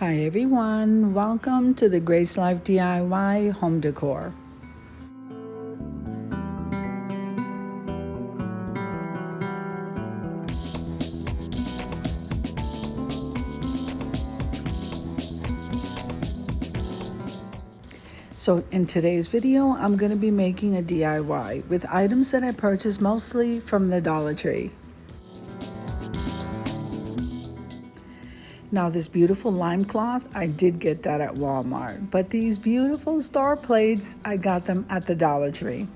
Hi everyone, welcome to the Grace Life DIY Home Decor. So in today's video, I'm going to be making a DIY with items that I purchased mostly from the Dollar Tree. Now this beautiful lime cloth, I did get that at Walmart, but these beautiful star plates, I got them at the Dollar Tree.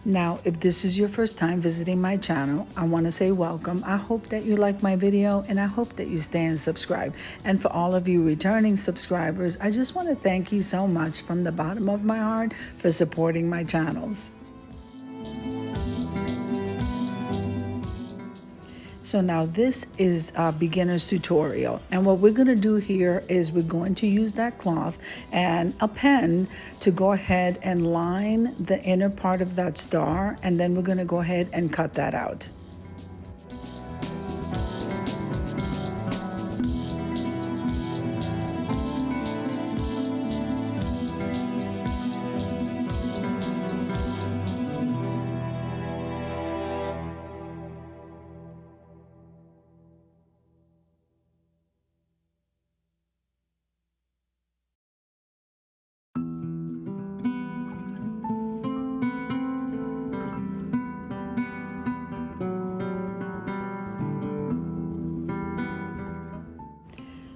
Now, if this is your first time visiting my channel, I want to say welcome. I hope that you like my video and I hope that you stay and subscribe. And for all of you returning subscribers, I just want to thank you so much from the bottom of my heart for supporting my channels. So now this is a beginner's tutorial, and what we're going to do here is we're going to use that cloth and a pen to go ahead and line the inner part of that star, and then we're going to go ahead and cut that out.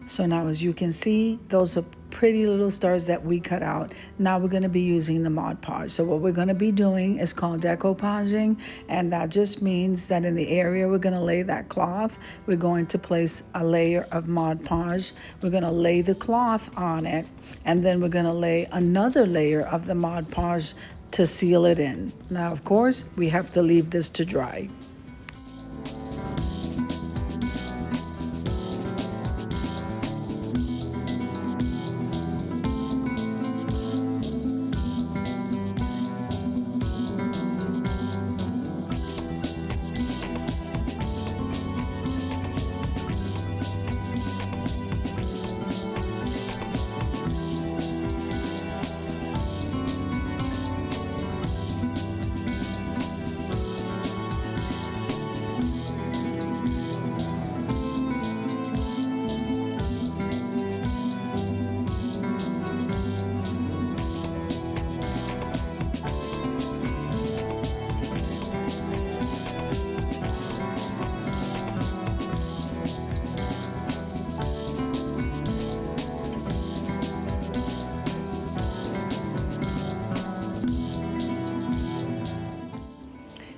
So now as you can see, those are pretty little stars that we cut out. Now we're going to be using the Mod Podge. So what we're going to be doing is called decoupaging, and that just means that in the area we're going to lay that cloth, we're going to place a layer of Mod Podge. We're going to lay the cloth on it, and then we're going to lay another layer of the Mod Podge to seal it in. Now, of course, we have to leave this to dry.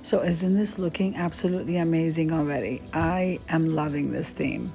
So isn't this looking absolutely amazing already? I am loving this theme.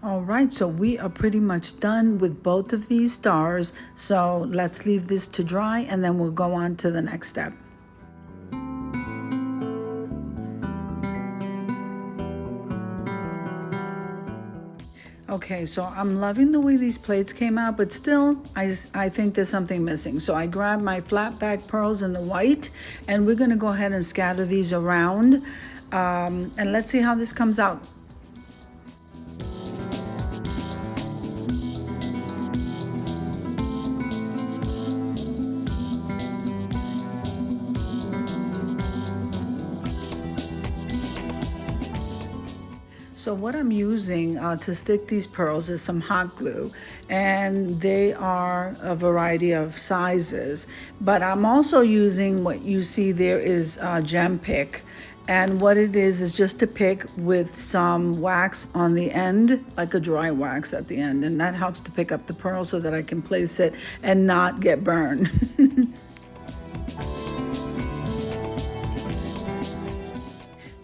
All right, so we are pretty much done with both of these stars. So let's leave this to dry and then we'll go on to the next step. Okay, so I'm loving the way these plates came out, but still, I think there's something missing. So I grabbed my flat back pearls in the white, and we're gonna go ahead and scatter these around. And let's see how this comes out. So what I'm using to stick these pearls is some hot glue, and they are a variety of sizes. But I'm also using what you see there is gem pick. And what it is just to pick with some wax on the end, like a dry wax at the end. And that helps to pick up the pearl so that I can place it and not get burned.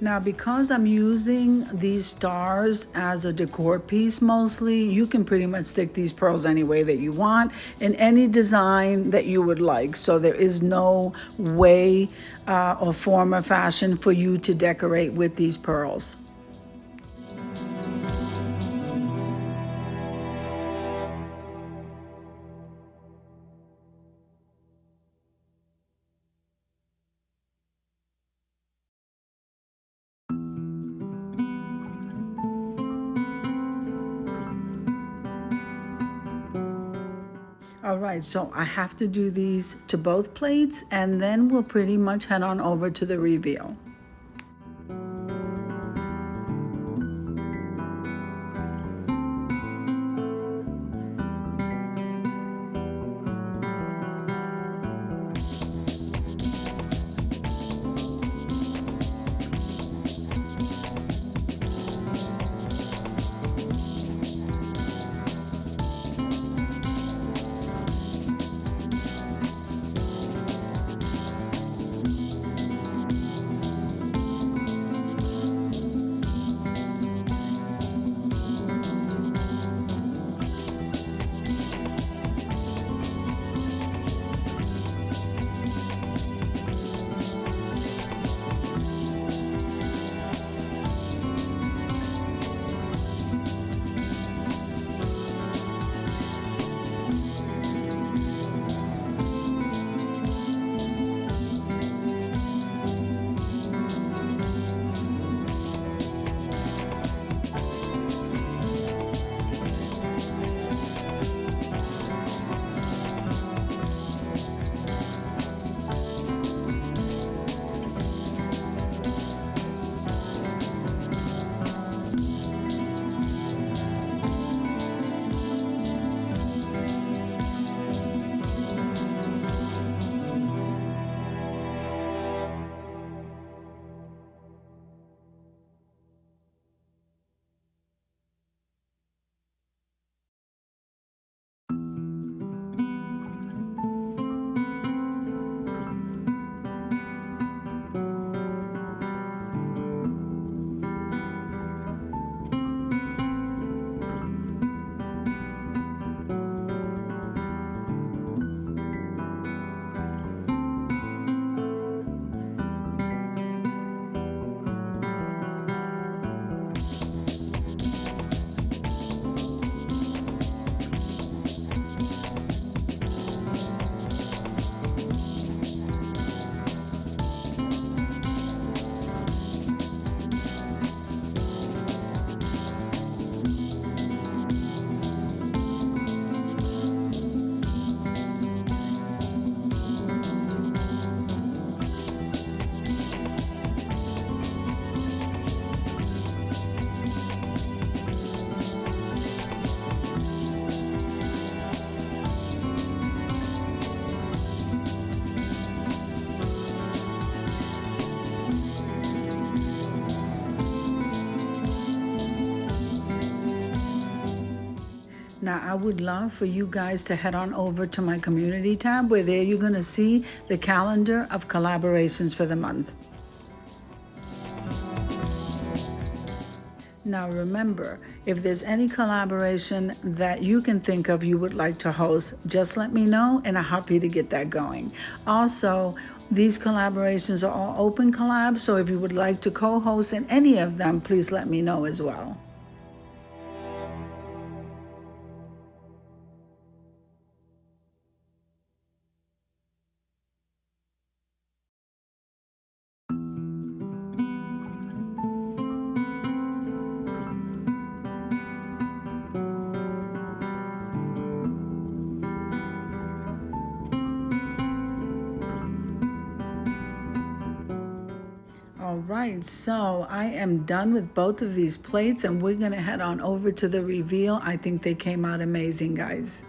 Now, because I'm using these stars as a decor piece mostly, you can pretty much stick these pearls any way that you want in any design that you would like. So there is no way or form or fashion for you to decorate with these pearls. All right, so I have to do these to both plates and then we'll pretty much head on over to the reveal. Now, I would love for you guys to head on over to my community tab where there you're going to see the calendar of collaborations for the month. Now remember, If there's any collaboration that you can think of you would like to host, just let me know and I'm happy to get that going. Also, these collaborations are all open collabs, so if you would like to co-host in any of them, please let me know as well. All right, so I am done with both of these plates and we're gonna head on over to the reveal. I think they came out amazing, guys.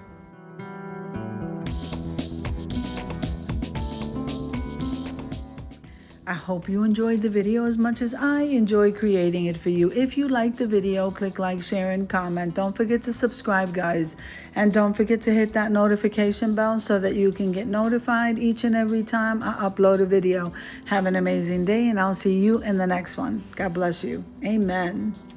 I hope you enjoyed the video as much as I enjoy creating it for you. If you like the video, click like, share, and comment. Don't forget to subscribe, guys. And don't forget to hit that notification bell so that you can get notified each and every time I upload a video. Have an amazing day, and I'll see you in the next one. God bless you. Amen.